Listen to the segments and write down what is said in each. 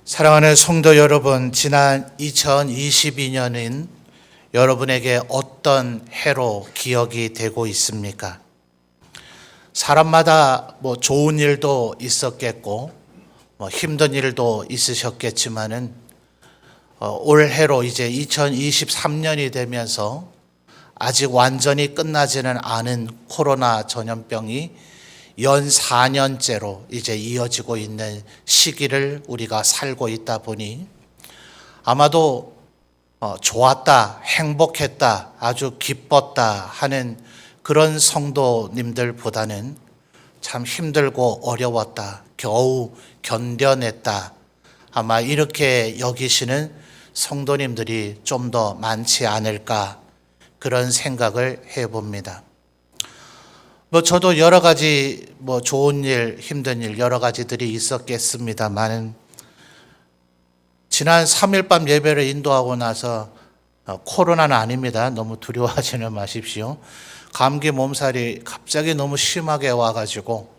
사랑하는 성도 여러분, 지난 2022년인 여러분에게 어떤 해로 기억이 되고 있습니까? 사람마다 좋은 일도 있었겠고, 힘든 일도 있으셨겠지만은, 올해로 이제 2023년이 되면서 아직 완전히 끝나지는 않은 코로나 전염병이 연 4년째로 이제 이어지고 있는 시기를 우리가 살고 있다 보니 아마도 좋았다, 행복했다, 아주 기뻤다 하는 그런 성도님들보다는 참 힘들고 어려웠다, 겨우 견뎌냈다, 아마 이렇게 여기시는 성도님들이 좀 더 많지 않을까 그런 생각을 해봅니다. 저도 여러 가지 좋은 일, 힘든 일 여러 가지들이 있었겠습니다만 지난 3일 밤 예배를 인도하고 나서 코로나는 아닙니다. 너무 두려워하지는 마십시오. 감기 몸살이 갑자기 너무 심하게 와가지고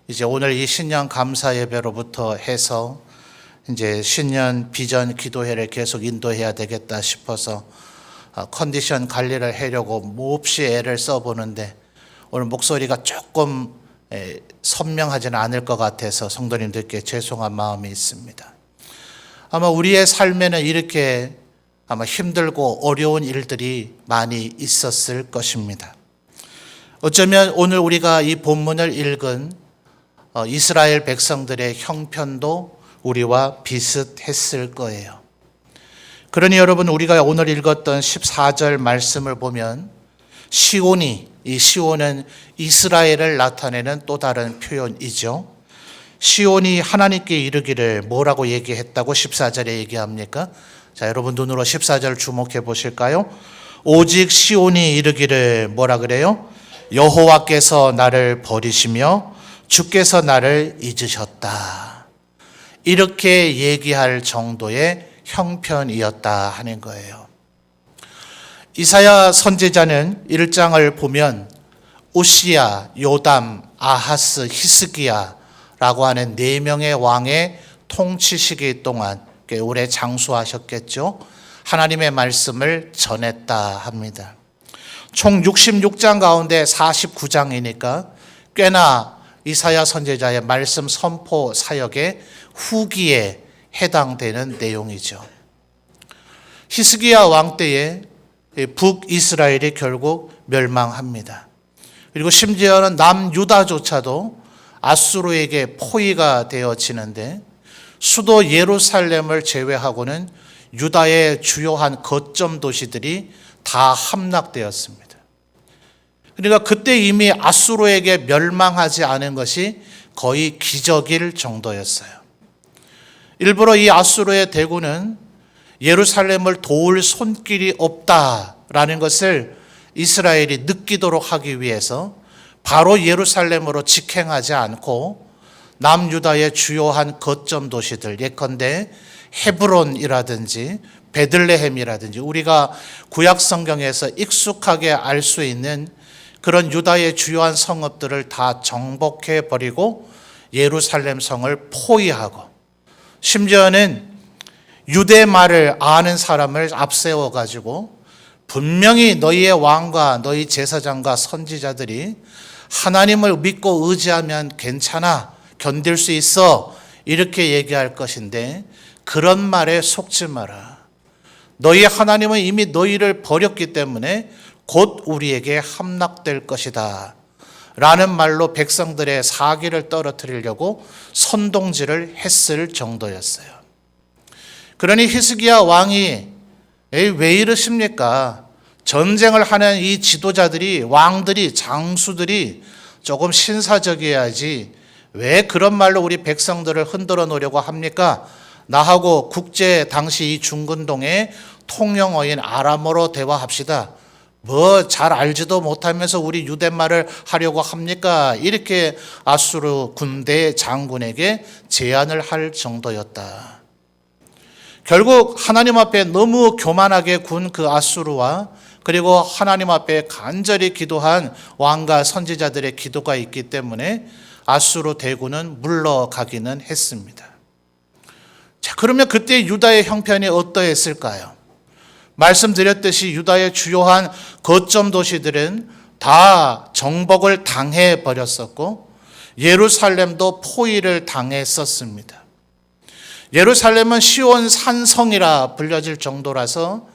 이제 오늘 이 신년 감사 예배로부터 해서 이제 신년 비전 기도회를 계속 인도해야 되겠다 싶어서 컨디션 관리를 하려고 몹시 애를 써보는데 오늘 목소리가 조금 선명하지는 않을 것 같아서 성도님들께 죄송한 마음이 있습니다. 아마 우리의 삶에는 이렇게 아마 힘들고 어려운 일들이 많이 있었을 것입니다. 어쩌면 오늘 우리가 이 본문을 읽은 이스라엘 백성들의 형편도 우리와 비슷했을 거예요. 그러니 여러분, 우리가 오늘 읽었던 14절 말씀을 보면 이 시온은 이스라엘을 나타내는 또 다른 표현이죠. 시온이 하나님께 이르기를 뭐라고 얘기했다고 14절에 얘기합니까? 자, 여러분 눈으로 14절 주목해 보실까요? 오직 시온이 이르기를 뭐라 그래요? 여호와께서 나를 버리시며 주께서 나를 잊으셨다. 이렇게 얘기할 정도의 형편이었다 하는 거예요. 이사야 선지자는 1장을 보면 우시야, 요담, 아하스, 히스기야라고 하는 4명의 왕의 통치 시기 동안 오래 장수하셨겠죠. 하나님의 말씀을 전했다 합니다. 총 66장 가운데 49장이니까 꽤나 이사야 선지자의 말씀 선포 사역의 후기에 해당되는 내용이죠. 히스기야 왕 때에 북이스라엘이 결국 멸망합니다. 그리고 심지어는 남유다조차도 아수르에게 포위가 되어지는데 수도 예루살렘을 제외하고는 유다의 주요한 거점 도시들이 다 함락되었습니다. 그러니까 그때 이미 아수르에게 멸망하지 않은 것이 거의 기적일 정도였어요. 일부러 이 아수르의 대군은 예루살렘을 도울 손길이 없다라는 것을 이스라엘이 느끼도록 하기 위해서 바로 예루살렘으로 직행하지 않고 남유다의 주요한 거점 도시들, 예컨대 헤브론이라든지 베들레헴이라든지 우리가 구약 성경에서 익숙하게 알 수 있는 그런 유다의 주요한 성읍들을 다 정복해 버리고 예루살렘 성을 포위하고 심지어는 유대 말을 아는 사람을 앞세워 가지고 분명히 너희의 왕과 너희 제사장과 선지자들이 하나님을 믿고 의지하면 괜찮아, 견딜 수 있어 이렇게 얘기할 것인데 그런 말에 속지 마라. 너희 하나님은 이미 너희를 버렸기 때문에 곧 우리에게 함락될 것이다 라는 말로 백성들의 사기를 떨어뜨리려고 선동질을 했을 정도였어요. 그러니 히스기야 왕이 왜 이러십니까? 전쟁을 하는 이 지도자들이, 왕들이, 장수들이 조금 신사적이어야지 왜 그런 말로 우리 백성들을 흔들어 놓으려고 합니까? 나하고 국제 당시 이 중근동의 통영어인 아람어로 대화합시다. 잘 알지도 못하면서 우리 유대말을 하려고 합니까? 이렇게 아수르 군대 장군에게 제안을 할 정도였다. 결국 하나님 앞에 너무 교만하게 군 그 아수르와 그리고 하나님 앞에 간절히 기도한 왕과 선지자들의 기도가 있기 때문에 아수르 대군은 물러가기는 했습니다. 자, 그러면 그때 유다의 형편이 어떠했을까요? 말씀드렸듯이 유다의 주요한 거점 도시들은 다 정복을 당해 버렸었고 예루살렘도 포위를 당했었습니다. 예루살렘은 시온 산성이라 불려질 정도라서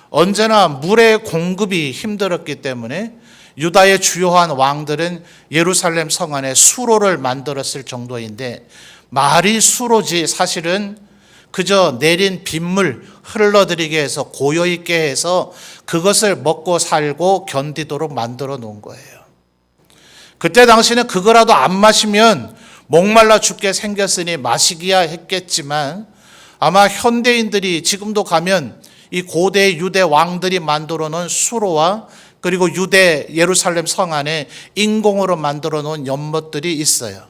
언제나 물의 공급이 힘들었기 때문에 유다의 주요한 왕들은 예루살렘 성 안에 수로를 만들었을 정도인데, 말이 수로지 사실은 그저 내린 빗물 흘러들이게 해서 고여있게 해서 그것을 먹고 살고 견디도록 만들어 놓은 거예요. 그때 당시는 그거라도 안 마시면 목말라 죽게 생겼으니 마시기야 했겠지만, 아마 현대인들이 지금도 가면 이 고대 유대 왕들이 만들어 놓은 수로와 그리고 유대 예루살렘 성 안에 인공으로 만들어 놓은 연못들이 있어요.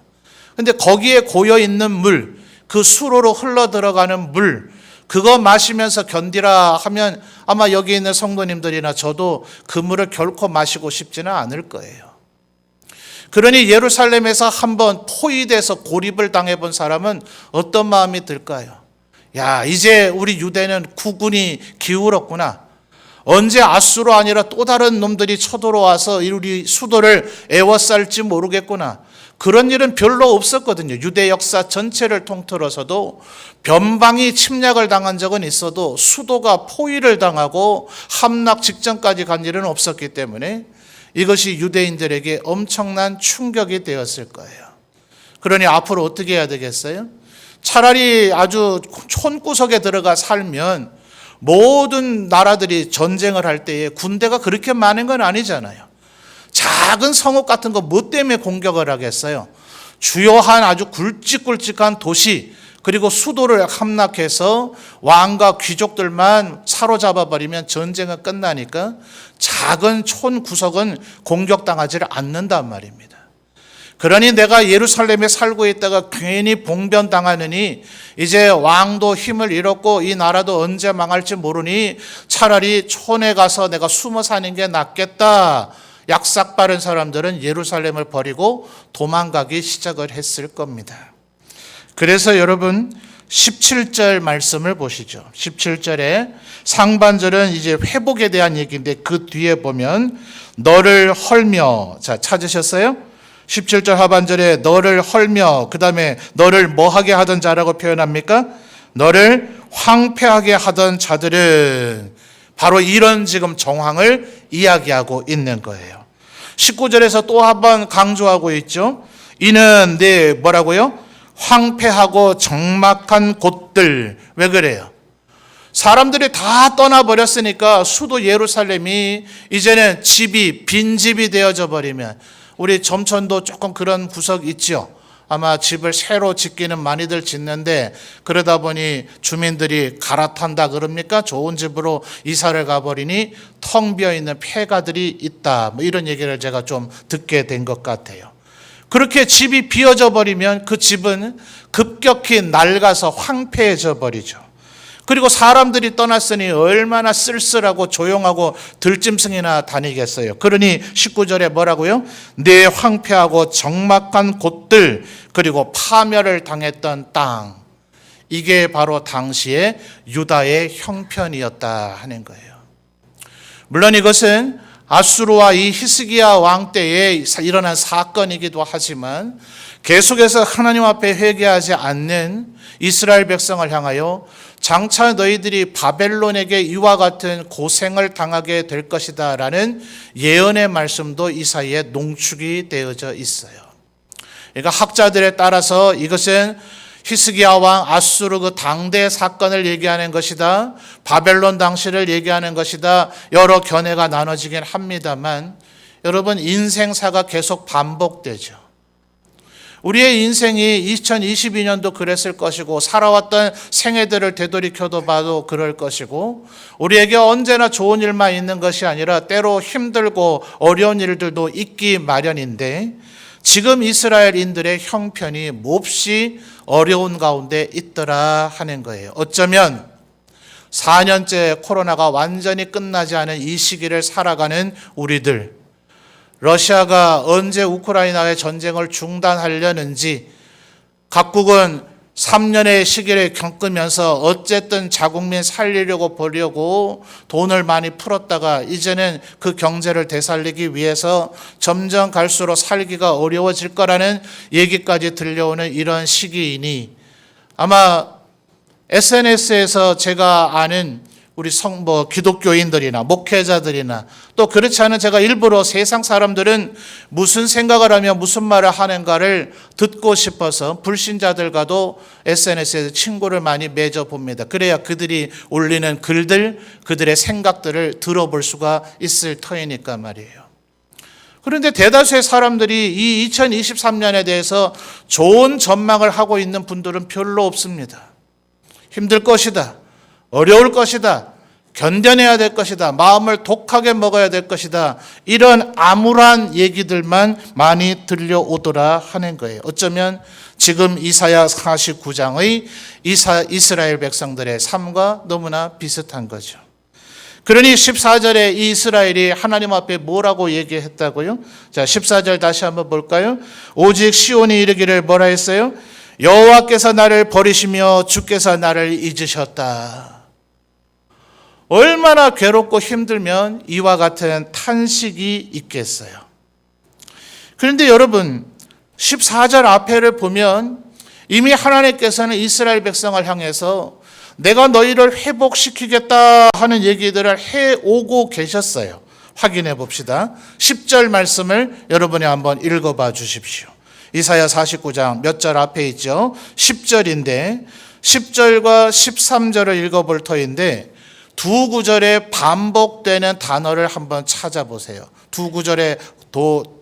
근데 거기에 고여 있는 물, 그 수로로 흘러 들어가는 물, 그거 마시면서 견디라 하면 아마 여기 있는 성도님들이나 저도 그 물을 결코 마시고 싶지는 않을 거예요. 그러니 예루살렘에서 한번 포위돼서 고립을 당해본 사람은 어떤 마음이 들까요? 야, 이제 우리 유대는 국군이 기울었구나. 언제 아수로 아니라 또 다른 놈들이 쳐들어와서 우리 수도를 에워쌀지 모르겠구나. 그런 일은 별로 없었거든요. 유대 역사 전체를 통틀어서도 변방이 침략을 당한 적은 있어도 수도가 포위를 당하고 함락 직전까지 간 일은 없었기 때문에 이것이 유대인들에게 엄청난 충격이 되었을 거예요. 그러니 앞으로 어떻게 해야 되겠어요? 차라리 아주 촌구석에 들어가 살면 모든 나라들이 전쟁을 할 때에 군대가 그렇게 많은 건 아니잖아요. 작은 성읍 같은 거 뭐 때문에 공격을 하겠어요? 주요한 아주 굵직굵직한 도시, 그리고 수도를 함락해서 왕과 귀족들만 사로잡아 버리면 전쟁은 끝나니까 작은 촌 구석은 공격당하지를 않는단 말입니다. 그러니 내가 예루살렘에 살고 있다가 괜히 봉변당하느니 이제 왕도 힘을 잃었고 이 나라도 언제 망할지 모르니 차라리 촌에 가서 내가 숨어 사는 게 낫겠다. 약삭 빠른 사람들은 예루살렘을 버리고 도망가기 시작을 했을 겁니다. 그래서 여러분 17절 말씀을 보시죠. 17절에 상반절은 이제 회복에 대한 얘기인데 그 뒤에 보면 너를 헐며, 자 찾으셨어요? 17절 하반절에 너를 헐며, 그 다음에 너를 뭐하게 하던 자라고 표현합니까? 너를 황폐하게 하던 자들은 바로 이런 지금 정황을 이야기하고 있는 거예요. 19절에서 또 한 번 강조하고 있죠. 이는 내 뭐라고요? 황폐하고 적막한 곳들. 왜 그래요? 사람들이 다 떠나버렸으니까 수도 예루살렘이 이제는 집이 빈집이 되어져 버리면, 우리 점천도 조금 그런 구석 있죠. 아마 집을 새로 짓기는 많이들 짓는데 그러다 보니 주민들이 갈아탄다 그럽니까? 좋은 집으로 이사를 가버리니 텅 비어있는 폐가들이 있다. 뭐 이런 얘기를 제가 좀 듣게 된 것 같아요. 그렇게 집이 비어져 버리면 그 집은 급격히 낡아서 황폐해져 버리죠. 그리고 사람들이 떠났으니 얼마나 쓸쓸하고 조용하고 들짐승이나 다니겠어요. 그러니 19절에 뭐라고요? 내 황폐하고 적막한 곳들, 그리고 파멸을 당했던 땅. 이게 바로 당시의 유다의 형편이었다 하는 거예요. 물론 이것은 아수르와 이 히스기야 왕 때에 일어난 사건이기도 하지만 계속해서 하나님 앞에 회개하지 않는 이스라엘 백성을 향하여 장차 너희들이 바벨론에게 이와 같은 고생을 당하게 될 것이다 라는 예언의 말씀도 이 사이에 농축이 되어져 있어요. 그러니까 학자들에 따라서 이것은 히스기야 왕 아수르 그 당대 사건을 얘기하는 것이다, 바벨론 당시를 얘기하는 것이다, 여러 견해가 나눠지긴 합니다만 여러분, 인생사가 계속 반복되죠. 우리의 인생이 2022년도 그랬을 것이고 살아왔던 생애들을 되돌이켜도 봐도 그럴 것이고 우리에게 언제나 좋은 일만 있는 것이 아니라 때로 힘들고 어려운 일들도 있기 마련인데 지금 이스라엘인들의 형편이 몹시 어려운 가운데 있더라 하는 거예요. 어쩌면 4년째 코로나가 완전히 끝나지 않은 이 시기를 살아가는 우리들, 러시아가 언제 우크라이나의 전쟁을 중단하려는지 각국은 3년의 시기를 겪으면서 어쨌든 자국민 살리려고 보려고 돈을 많이 풀었다가 이제는 그 경제를 되살리기 위해서 점점 갈수록 살기가 어려워질 거라는 얘기까지 들려오는 이런 시기이니 아마 SNS에서 제가 아는 우리 기독교인들이나 목회자들이나 또 그렇지 않은 제가 일부러 세상 사람들은 무슨 생각을 하며 무슨 말을 하는가를 듣고 싶어서 불신자들과도 SNS에서 친구를 많이 맺어봅니다. 그래야 그들이 올리는 글들, 그들의 생각들을 들어볼 수가 있을 터이니까 말이에요. 그런데 대다수의 사람들이 이 2023년에 대해서 좋은 전망을 하고 있는 분들은 별로 없습니다. 힘들 것이다. 어려울 것이다. 견뎌내야 될 것이다. 마음을 독하게 먹어야 될 것이다. 이런 암울한 얘기들만 많이 들려오더라 하는 거예요. 어쩌면 지금 이사야 49장의 이스라엘 백성들의 삶과 너무나 비슷한 거죠. 그러니 14절에 이 이스라엘이 하나님 앞에 뭐라고 얘기했다고요? 자, 14절 다시 한번 볼까요? 오직 시온이 이르기를 뭐라 했어요? 여호와께서 나를 버리시며 주께서 나를 잊으셨다. 얼마나 괴롭고 힘들면 이와 같은 탄식이 있겠어요. 그런데 여러분 14절 앞에를 보면 이미 하나님께서는 이스라엘 백성을 향해서 내가 너희를 회복시키겠다 하는 얘기들을 해오고 계셨어요. 확인해 봅시다. 10절 말씀을 여러분이 한번 읽어봐 주십시오. 이사야 49장 몇 절 앞에 있죠. 10절인데 10절과 13절을 읽어볼 터인데 두 구절에 반복되는 단어를 한번 찾아보세요. 두 구절에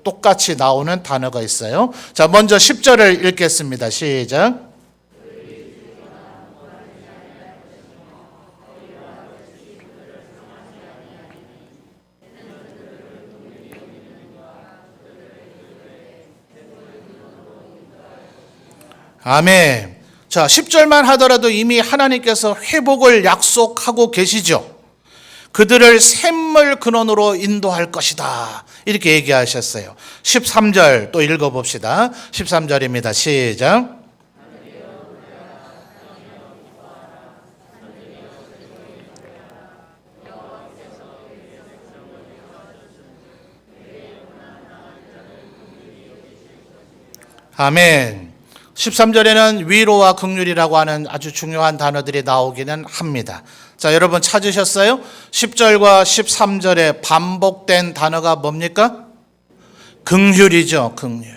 똑같이 나오는 단어가 있어요. 자, 먼저 10절을 읽겠습니다. 시작. 아멘. 자, 10절만 하더라도 이미 하나님께서 회복을 약속하고 계시죠. 그들을 샘물 근원으로 인도할 것이다. 이렇게 얘기하셨어요. 13절 또 읽어봅시다. 13절입니다. 시작. 아멘. 13절에는 위로와 긍휼이라고 하는 아주 중요한 단어들이 나오기는 합니다. 자, 여러분 찾으셨어요? 10절과 13절에 반복된 단어가 뭡니까? 긍휼이죠, 긍휼.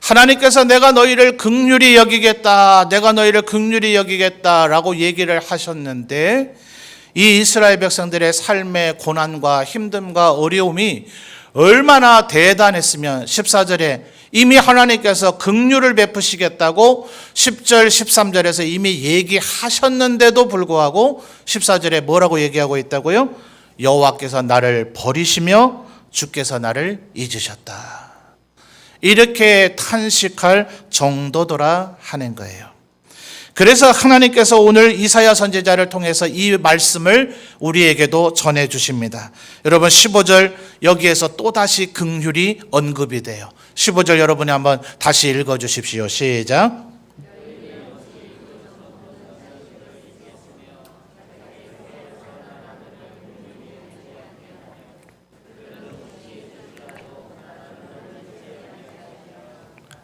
하나님께서 내가 너희를 긍휼히 여기겠다, 내가 너희를 긍휼히 여기겠다라고 얘기를 하셨는데 이 이스라엘 백성들의 삶의 고난과 힘듦과 어려움이 얼마나 대단했으면 14절에 이미 하나님께서 긍휼을 베푸시겠다고 10절, 13절에서 이미 얘기하셨는데도 불구하고 14절에 뭐라고 얘기하고 있다고요? 여호와께서 나를 버리시며 주께서 나를 잊으셨다. 이렇게 탄식할 정도더라 하는 거예요. 그래서 하나님께서 오늘 이사야 선지자를 통해서 이 말씀을 우리에게도 전해 주십니다. 여러분 15절 여기에서 또다시 긍휼이 언급이 돼요. 15절 여러분이 한번 다시 읽어 주십시오. 시작.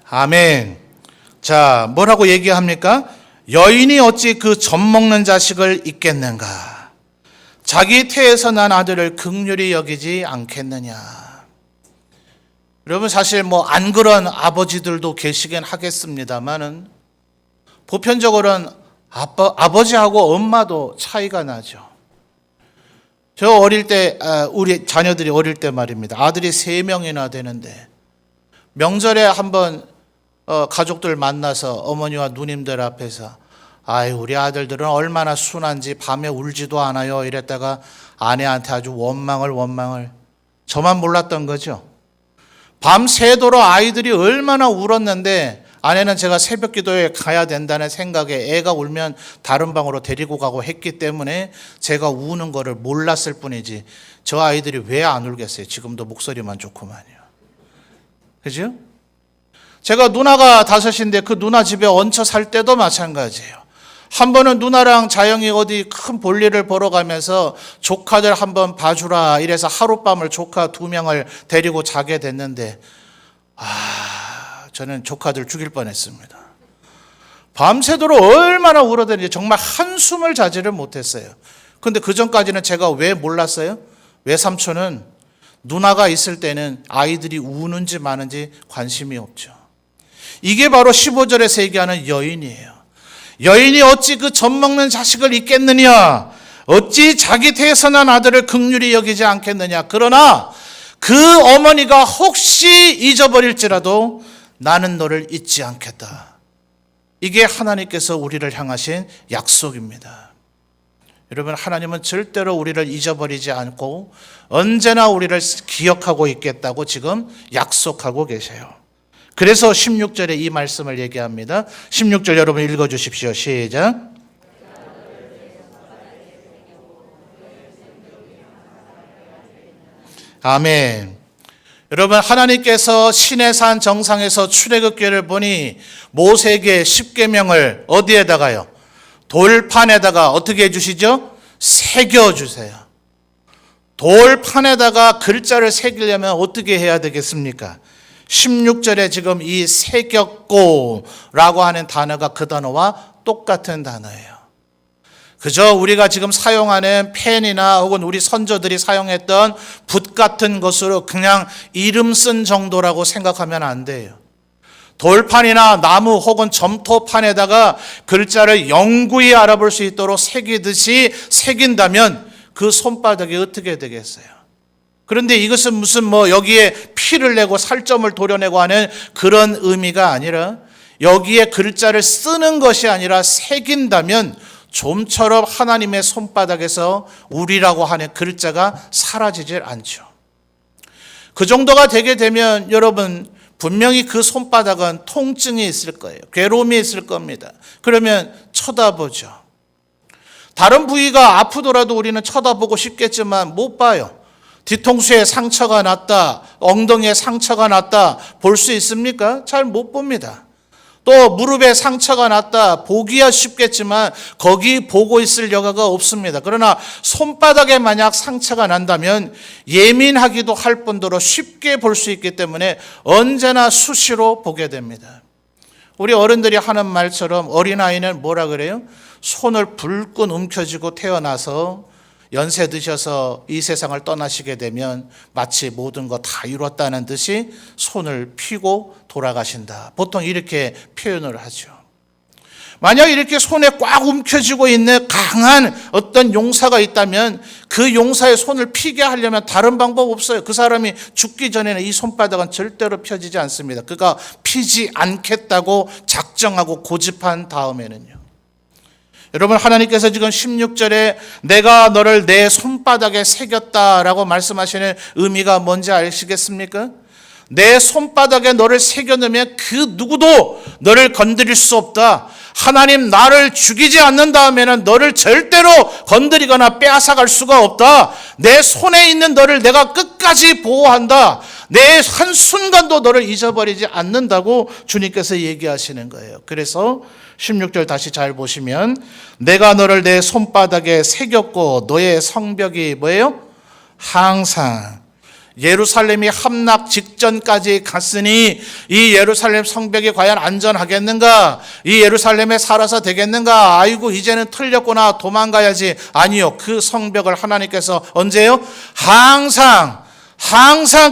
아멘. 자, 뭐라고 얘기합니까? 여인이 어찌 그 젖 먹는 자식을 잊겠는가? 자기 태에서 난 아들을 긍휼히 여기지 않겠느냐? 여러분 사실 안 그런 아버지들도 계시긴 하겠습니다만은 보편적으로는 아버지하고 엄마도 차이가 나죠. 저 어릴 때 우리 자녀들이 어릴 때 말입니다. 아들이 3명이나 되는데 명절에 한번 가족들 만나서 어머니와 누님들 앞에서 아이 우리 아들들은 얼마나 순한지 밤에 울지도 않아요 이랬다가 아내한테 아주 원망을 저만 몰랐던 거죠. 밤새도록 아이들이 얼마나 울었는데 아내는 제가 새벽 기도에 가야 된다는 생각에 애가 울면 다른 방으로 데리고 가고 했기 때문에 제가 우는 거를 몰랐을 뿐이지 저 아이들이 왜 안 울겠어요. 지금도 목소리만 좋구만요. 그죠? 제가 누나가 5인데 그 누나 집에 얹혀 살 때도 마찬가지예요. 한 번은 누나랑 자영이 어디 큰 볼일을 보러 가면서 조카들 한번 봐주라 이래서 하룻밤을 조카 2명을 데리고 자게 됐는데 저는 조카들 죽일 뻔했습니다. 밤새도록 얼마나 울어대는지 정말 한숨을 자지를 못했어요. 그런데 그 전까지는 제가 왜 몰랐어요? 외삼촌은 누나가 있을 때는 아이들이 우는지 마는지 관심이 없죠. 이게 바로 15절에서 얘기하는 여인이에요. 여인이 어찌 그 젖먹는 자식을 잊겠느냐? 어찌 자기 태어난 아들을 긍휼히 여기지 않겠느냐? 그러나 그 어머니가 혹시 잊어버릴지라도 나는 너를 잊지 않겠다. 이게 하나님께서 우리를 향하신 약속입니다. 여러분, 하나님은 절대로 우리를 잊어버리지 않고 언제나 우리를 기억하고 있겠다고 지금 약속하고 계세요. 그래서 16절에 이 말씀을 얘기합니다. 16절 여러분 읽어주십시오. 시작. 아멘. 여러분, 하나님께서 시내산 정상에서 출애굽기를 보니 모세에게 10계명을 어디에다가요? 돌판에다가 어떻게 해주시죠? 새겨주세요. 돌판에다가 글자를 새기려면 어떻게 해야 되겠습니까? 16절에 지금 이 새겼고라고 하는 단어가 그 단어와 똑같은 단어예요. 그저 우리가 지금 사용하는 펜이나 혹은 우리 선조들이 사용했던 붓 같은 것으로 그냥 이름 쓴 정도라고 생각하면 안 돼요. 돌판이나 나무 혹은 점토판에다가 글자를 영구히 알아볼 수 있도록 새기듯이 새긴다면 그 손바닥이 어떻게 되겠어요? 그런데 이것은 무슨 여기에 피를 내고 살점을 도려내고 하는 그런 의미가 아니라 여기에 글자를 쓰는 것이 아니라 새긴다면 좀처럼 하나님의 손바닥에서 우리라고 하는 글자가 사라지질 않죠. 그 정도가 되게 되면 여러분 분명히 그 손바닥은 통증이 있을 거예요. 괴로움이 있을 겁니다. 그러면 쳐다보죠. 다른 부위가 아프더라도 우리는 쳐다보고 싶겠지만 못 봐요. 뒤통수에 상처가 났다, 엉덩이에 상처가 났다 볼 수 있습니까? 잘 못 봅니다. 또 무릎에 상처가 났다 보기야 쉽겠지만 거기 보고 있을 여가가 없습니다. 그러나 손바닥에 만약 상처가 난다면 예민하기도 할 뿐더러 쉽게 볼 수 있기 때문에 언제나 수시로 보게 됩니다. 우리 어른들이 하는 말처럼 어린아이는 뭐라 그래요? 손을 불끈 움켜쥐고 태어나서 연세 드셔서 이 세상을 떠나시게 되면 마치 모든 거 다 이뤘다는 듯이 손을 펴고 돌아가신다. 보통 이렇게 표현을 하죠. 만약 이렇게 손에 꽉 움켜쥐고 있는 강한 어떤 용사가 있다면 그 용사의 손을 피게 하려면 다른 방법 없어요. 그 사람이 죽기 전에는 이 손바닥은 절대로 펴지지 않습니다. 그가 피지 않겠다고 작정하고 고집한 다음에는요. 여러분, 하나님께서 지금 16절에 내가 너를 내 손바닥에 새겼다라고 말씀하시는 의미가 뭔지 아시겠습니까? 내 손바닥에 너를 새겨놓으면 그 누구도 너를 건드릴 수 없다. 하나님 나를 죽이지 않는 다음에는 너를 절대로 건드리거나 빼앗아갈 수가 없다. 내 손에 있는 너를 내가 끝까지 보호한다. 내 한순간도 너를 잊어버리지 않는다고 주님께서 얘기하시는 거예요. 그래서 16절 다시 잘 보시면 내가 너를 내 손바닥에 새겼고 너의 성벽이 뭐예요? 항상 예루살렘이 함락 직전까지 갔으니 이 예루살렘 성벽이 과연 안전하겠는가? 이 예루살렘에 살아서 되겠는가? 아이고 이제는 틀렸구나 도망가야지. 아니요, 그 성벽을 하나님께서 언제요? 항상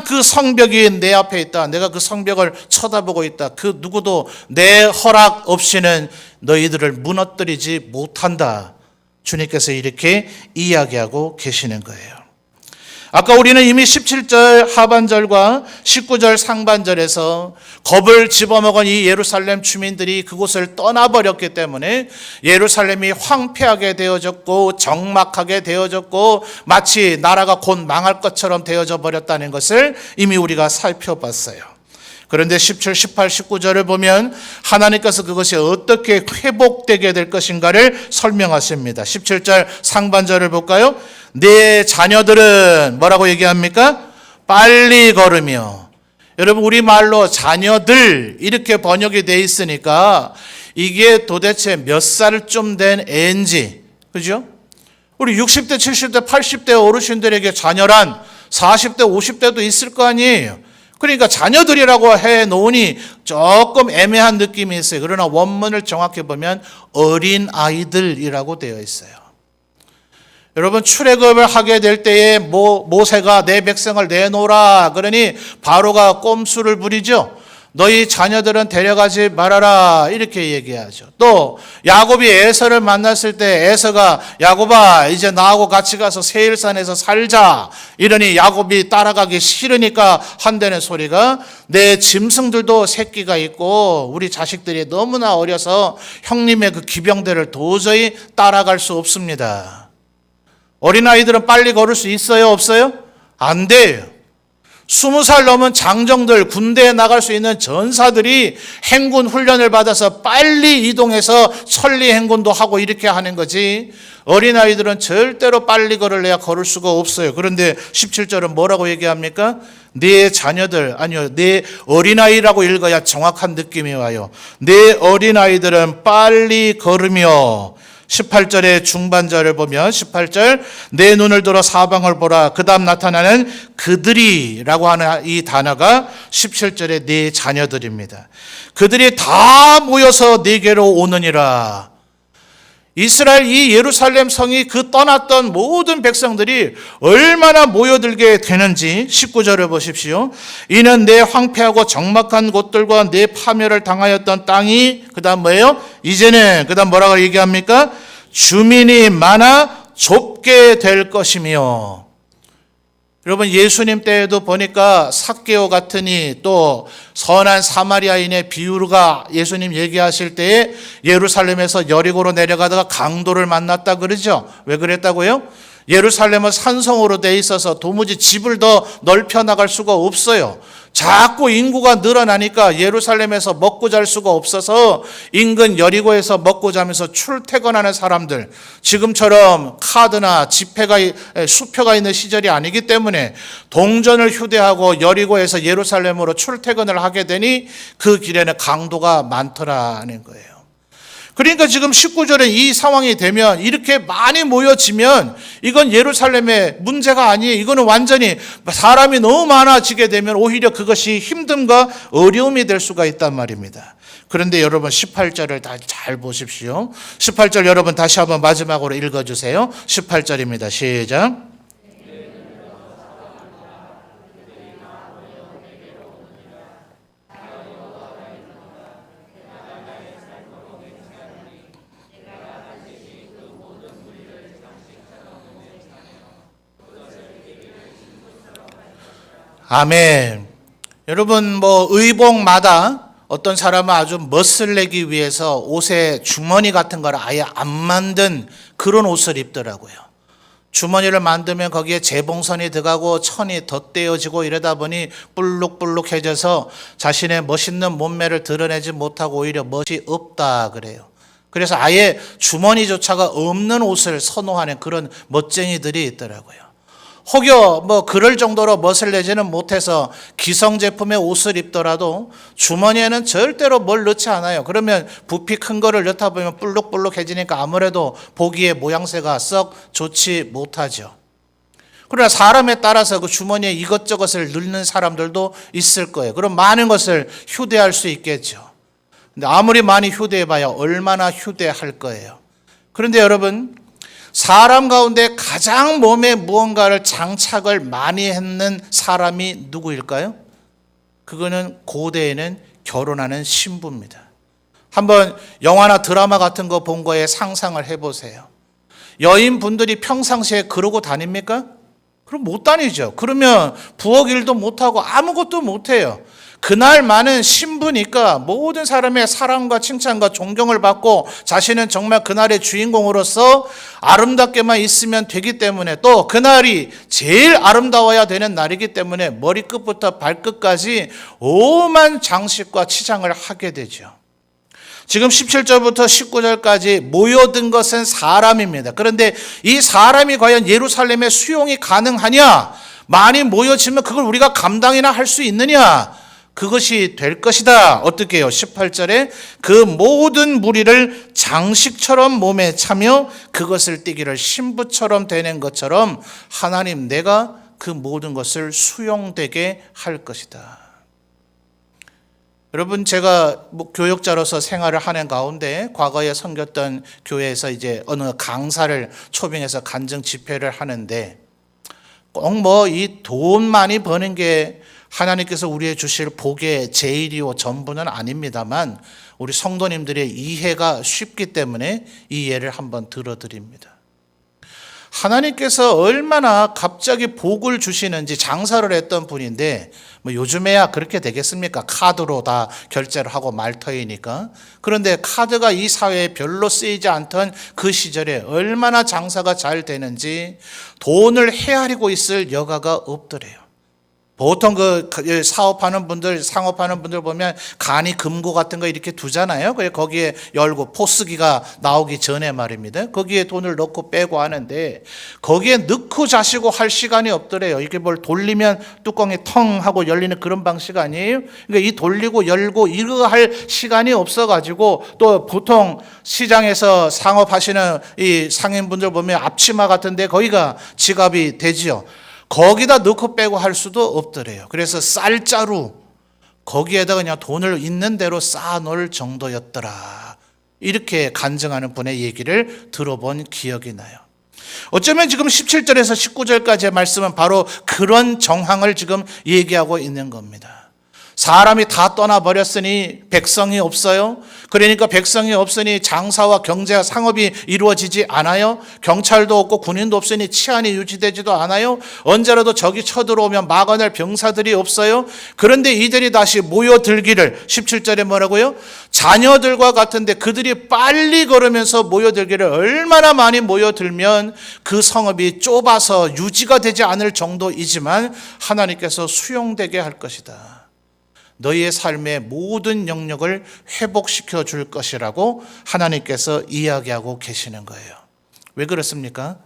그 성벽이 내 앞에 있다. 내가 그 성벽을 쳐다보고 있다. 그 누구도 내 허락 없이는 너희들을 무너뜨리지 못한다. 주님께서 이렇게 이야기하고 계시는 거예요. 아까 우리는 이미 17절 하반절과 19절 상반절에서 겁을 집어먹은 이 예루살렘 주민들이 그곳을 떠나버렸기 때문에 예루살렘이 황폐하게 되어졌고 적막하게 되어졌고 마치 나라가 곧 망할 것처럼 되어져 버렸다는 것을 이미 우리가 살펴봤어요. 그런데 17, 18, 19절을 보면 하나님께서 그것이 어떻게 회복되게 될 것인가를 설명하십니다. 17절 상반절을 볼까요? 내 자녀들은 뭐라고 얘기합니까? 빨리 걸으며. 여러분 우리말로 자녀들 이렇게 번역이 돼 있으니까 이게 도대체 몇 살쯤 된 애인지, 그죠? 우리 60대, 70대, 80대 어르신들에게 자녀란 40대, 50대도 있을 거 아니에요. 그러니까 자녀들이라고 해놓으니 조금 애매한 느낌이 있어요. 그러나 원문을 정확히 보면 어린 아이들이라고 되어 있어요. 여러분 출애굽을 하게 될 때에 모세가 내 백성을 내놓으라 그러니 바로가 꼼수를 부리죠. 너희 자녀들은 데려가지 말아라 이렇게 얘기하죠. 또 야곱이 에서를 만났을 때 에서가 야곱아 이제 나하고 같이 가서 세일산에서 살자 이러니 야곱이 따라가기 싫으니까 한다는 소리가 내 짐승들도 새끼가 있고 우리 자식들이 너무나 어려서 형님의 그 기병대를 도저히 따라갈 수 없습니다. 어린아이들은 빨리 걸을 수 있어요? 없어요? 안 돼요. 20살 넘은 장정들, 군대에 나갈 수 있는 전사들이 행군 훈련을 받아서 빨리 이동해서 천리 행군도 하고 이렇게 하는 거지 어린아이들은 절대로 빨리 걸을래야 걸을 수가 없어요. 그런데 17절은 뭐라고 얘기합니까? 네 자녀들, 아니요, 네 어린아이라고 읽어야 정확한 느낌이 와요. 네 어린아이들은 빨리 걸으며 18절의 중반절을 보면 18절 내 눈을 들어 사방을 보라. 그 다음 나타나는 그들이라고 하는 이 단어가 17절의 네 자녀들입니다. 그들이 다 모여서 네게로 오느니라. 이스라엘 이 예루살렘 성이 그 떠났던 모든 백성들이 얼마나 모여들게 되는지 19절을 보십시오. 이는 내 황폐하고 적막한 곳들과 내 파멸을 당하였던 땅이 그 다음 뭐예요? 이제는 그 다음 뭐라고 얘기합니까? 주민이 많아 좁게 될 것이며. 여러분 예수님 때에도 보니까 삭개오 같으니 또 선한 사마리아인의 비유가 예수님 얘기하실 때에 예루살렘에서 여리고로 내려가다가 강도를 만났다 그러죠. 왜 그랬다고요? 예루살렘은 산성으로 돼 있어서 도무지 집을 더 넓혀 나갈 수가 없어요. 자꾸 인구가 늘어나니까 예루살렘에서 먹고 잘 수가 없어서 인근 여리고에서 먹고 자면서 출퇴근하는 사람들, 지금처럼 카드나 지폐가 수표가 있는 시절이 아니기 때문에 동전을 휴대하고 여리고에서 예루살렘으로 출퇴근을 하게 되니 그 길에는 강도가 많더라는 거예요. 그러니까 지금 19절에 이 상황이 되면 이렇게 많이 모여지면 이건 예루살렘의 문제가 아니에요. 이거는 완전히 사람이 너무 많아지게 되면 오히려 그것이 힘듦과 어려움이 될 수가 있단 말입니다. 그런데 여러분 18절을 잘 보십시오. 18절 여러분 다시 한번 마지막으로 읽어주세요. 18절입니다. 시작. 아멘. 여러분 의복마다 어떤 사람은 아주 멋을 내기 위해서 옷에 주머니 같은 걸 아예 안 만든 그런 옷을 입더라고요. 주머니를 만들면 거기에 재봉선이 들어가고 천이 덧대어지고 이러다 보니 볼록볼록해져서 자신의 멋있는 몸매를 드러내지 못하고 오히려 멋이 없다 그래요. 그래서 아예 주머니조차가 없는 옷을 선호하는 그런 멋쟁이들이 있더라고요. 혹여 그럴 정도로 멋을 내지는 못해서 기성 제품의 옷을 입더라도 주머니에는 절대로 뭘 넣지 않아요. 그러면 부피 큰 거를 넣다 보면 볼록볼록해지니까 아무래도 보기에 모양새가 썩 좋지 못하죠. 그러나 사람에 따라서 그 주머니에 이것저것을 넣는 사람들도 있을 거예요. 그럼 많은 것을 휴대할 수 있겠죠. 근데 아무리 많이 휴대해봐야 얼마나 휴대할 거예요. 그런데 여러분, 사람 가운데 가장 몸에 무언가를 장착을 많이 했는 사람이 누구일까요? 그거는 고대에는 결혼하는 신부입니다. 한번 영화나 드라마 같은 거 본 거에 상상을 해보세요. 여인분들이 평상시에 그러고 다닙니까? 그럼 못 다니죠. 그러면 부엌 일도 못하고 아무것도 못해요. 그날만은 신부니까 모든 사람의 사랑과 칭찬과 존경을 받고 자신은 정말 그날의 주인공으로서 아름답게만 있으면 되기 때문에 또 그날이 제일 아름다워야 되는 날이기 때문에 머리끝부터 발끝까지 오만 장식과 치장을 하게 되죠. 지금 17절부터 19절까지 모여든 것은 사람입니다. 그런데 이 사람이 과연 예루살렘에 수용이 가능하냐? 많이 모여지면 그걸 우리가 감당이나 할 수 있느냐? 그것이 될 것이다. 어떻게 해요? 18절에 그 모든 무리를 장식처럼 몸에 차며 그것을 띠기를 신부처럼 되는 것처럼 하나님 내가 그 모든 것을 수용되게 할 것이다. 여러분, 제가 교역자로서 생활을 하는 가운데 과거에 섬겼던 교회에서 이제 어느 강사를 초빙해서 간증 집회를 하는데 꼭 이 돈 많이 버는 게 하나님께서 우리의 주실 복의 제일이요 전부는 아닙니다만 우리 성도님들의 이해가 쉽기 때문에 이 예를 한번 들어드립니다. 하나님께서 얼마나 갑자기 복을 주시는지 장사를 했던 분인데 요즘에야 그렇게 되겠습니까? 카드로 다 결제를 하고 말터이니까. 그런데 카드가 이 사회에 별로 쓰이지 않던 그 시절에 얼마나 장사가 잘 되는지 돈을 헤아리고 있을 여가가 없더래요. 보통 그 사업하는 분들, 상업하는 분들 보면 간이 금고 같은 거 이렇게 두잖아요. 그래서 거기에 열고 포스기가 나오기 전에 말입니다. 거기에 돈을 넣고 빼고 하는데 거기에 넣고 자시고 할 시간이 없더래요. 이게 뭘 돌리면 뚜껑이 텅 하고 열리는 그런 방식 아니에요? 그러니까 이 돌리고 열고 이거 할 시간이 없어가지고 또 보통 시장에서 상업하시는 이 상인분들 보면 앞치마 같은데 거기가 지갑이 되지요. 거기다 넣고 빼고 할 수도 없더래요. 그래서 쌀자루 거기에다 그냥 돈을 있는 대로 쌓아놓을 정도였더라. 이렇게 간증하는 분의 얘기를 들어본 기억이 나요. 어쩌면 지금 17절에서 19절까지의 말씀은 바로 그런 정황을 지금 얘기하고 있는 겁니다. 사람이 다 떠나버렸으니 백성이 없어요. 그러니까 백성이 없으니 장사와 경제와 상업이 이루어지지 않아요. 경찰도 없고 군인도 없으니 치안이 유지되지도 않아요. 언제라도 적이 쳐들어오면 막아낼 병사들이 없어요. 그런데 이들이 다시 모여들기를 17절에 뭐라고요? 자녀들과 같은데 그들이 빨리 걸으면서 모여들기를 얼마나 많이 모여들면 그 성읍이 좁아서 유지가 되지 않을 정도이지만 하나님께서 수용되게 할 것이다. 너희의 삶의 모든 영역을 회복시켜 줄 것이라고 하나님께서 이야기하고 계시는 거예요. 왜 그렇습니까?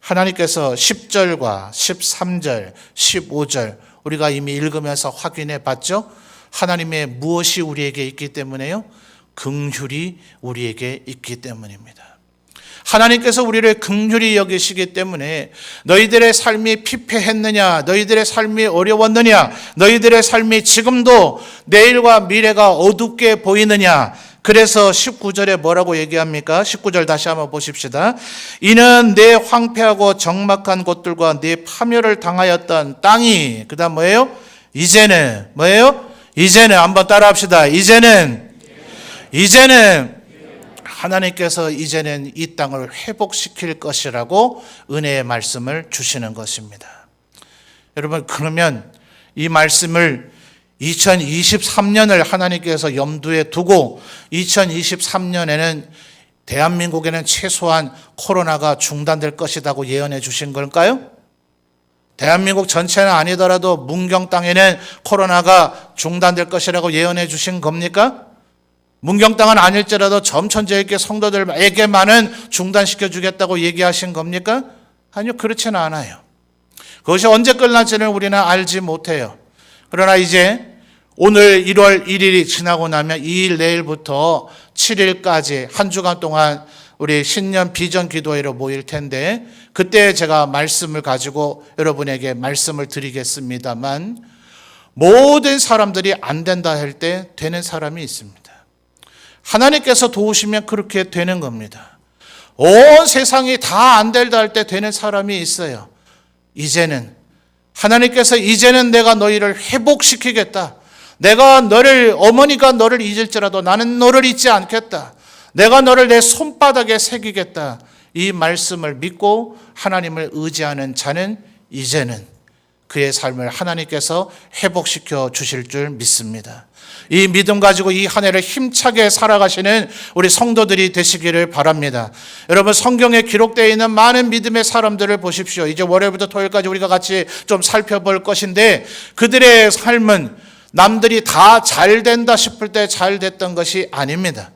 하나님께서 10절과 13절, 15절 우리가 이미 읽으면서 확인해 봤죠? 하나님의 무엇이 우리에게 있기 때문에요? 긍휼이 우리에게 있기 때문입니다. 하나님께서 우리를 긍휼히 여기시기 때문에 너희들의 삶이 피폐했느냐, 너희들의 삶이 어려웠느냐, 너희들의 삶이 지금도 내일과 미래가 어둡게 보이느냐. 그래서 19절에 뭐라고 얘기합니까? 19절 다시 한번 보십시다. 이는 내 황폐하고 적막한 곳들과 내 파멸을 당하였던 땅이, 그 다음 뭐예요? 이제는 뭐예요? 이제는 한번 따라합시다. 이제는 하나님께서 이제는 이 땅을 회복시킬 것이라고 은혜의 말씀을 주시는 것입니다. 여러분, 그러면 이 말씀을 2023년을 하나님께서 염두에 두고 2023년에는 대한민국에는 최소한 코로나가 중단될 것이라고 예언해 주신 걸까요? 대한민국 전체는 아니더라도 문경 땅에는 코로나가 중단될 것이라고 예언해 주신 겁니까? 문경 땅은 아닐지라도 점천지역의 성도들에게만은 중단시켜 주겠다고 얘기하신 겁니까? 아니요, 그렇지는 않아요. 그것이 언제 끝날지는 우리는 알지 못해요. 그러나 이제 오늘 1월 1일이 지나고 나면 2일 내일부터 7일까지 한 주간 동안 우리 신년 비전 기도회로 모일 텐데 그때 제가 말씀을 가지고 여러분에게 말씀을 드리겠습니다만 모든 사람들이 안 된다 할 때 되는 사람이 있습니다. 하나님께서 도우시면 그렇게 되는 겁니다. 온 세상이 다 안 된다 할 때 되는 사람이 있어요. 이제는 하나님께서 이제는 내가 너희를 회복시키겠다. 내가 너를, 어머니가 너를 잊을지라도 나는 너를 잊지 않겠다. 내가 너를 내 손바닥에 새기겠다. 이 말씀을 믿고 하나님을 의지하는 자는 이제는 그의 삶을 하나님께서 회복시켜 주실 줄 믿습니다. 이 믿음 가지고 이 한 해를 힘차게 살아가시는 우리 성도들이 되시기를 바랍니다. 여러분, 성경에 기록되어 있는 많은 믿음의 사람들을 보십시오. 이제 월요일부터 토요일까지 우리가 같이 좀 살펴볼 것인데 그들의 삶은 남들이 다 잘 된다 싶을 때 잘 됐던 것이 아닙니다.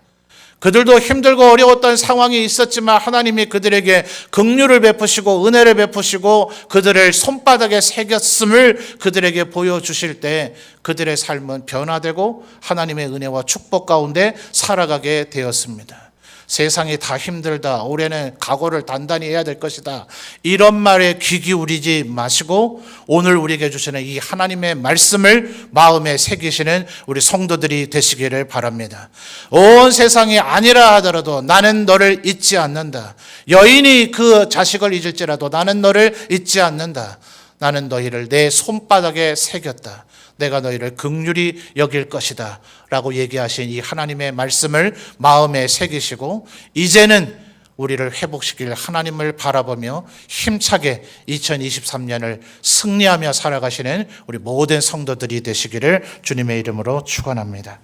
그들도 힘들고 어려웠던 상황이 있었지만 하나님이 그들에게 긍휼을 베푸시고 은혜를 베푸시고 그들을 손바닥에 새겼음을 그들에게 보여주실 때 그들의 삶은 변화되고 하나님의 은혜와 축복 가운데 살아가게 되었습니다. 세상이 다 힘들다. 올해는 각오를 단단히 해야 될 것이다. 이런 말에 귀 기울이지 마시고 오늘 우리에게 주시는 이 하나님의 말씀을 마음에 새기시는 우리 성도들이 되시기를 바랍니다. 온 세상이 아니라 하더라도 나는 너를 잊지 않는다. 여인이 그 자식을 잊을지라도 나는 너를 잊지 않는다. 나는 너희를 내 손바닥에 새겼다. 내가 너희를 긍휼히 여길 것이다 라고 얘기하신 이 하나님의 말씀을 마음에 새기시고 이제는 우리를 회복시킬 하나님을 바라보며 힘차게 2023년을 승리하며 살아가시는 우리 모든 성도들이 되시기를 주님의 이름으로 축원합니다.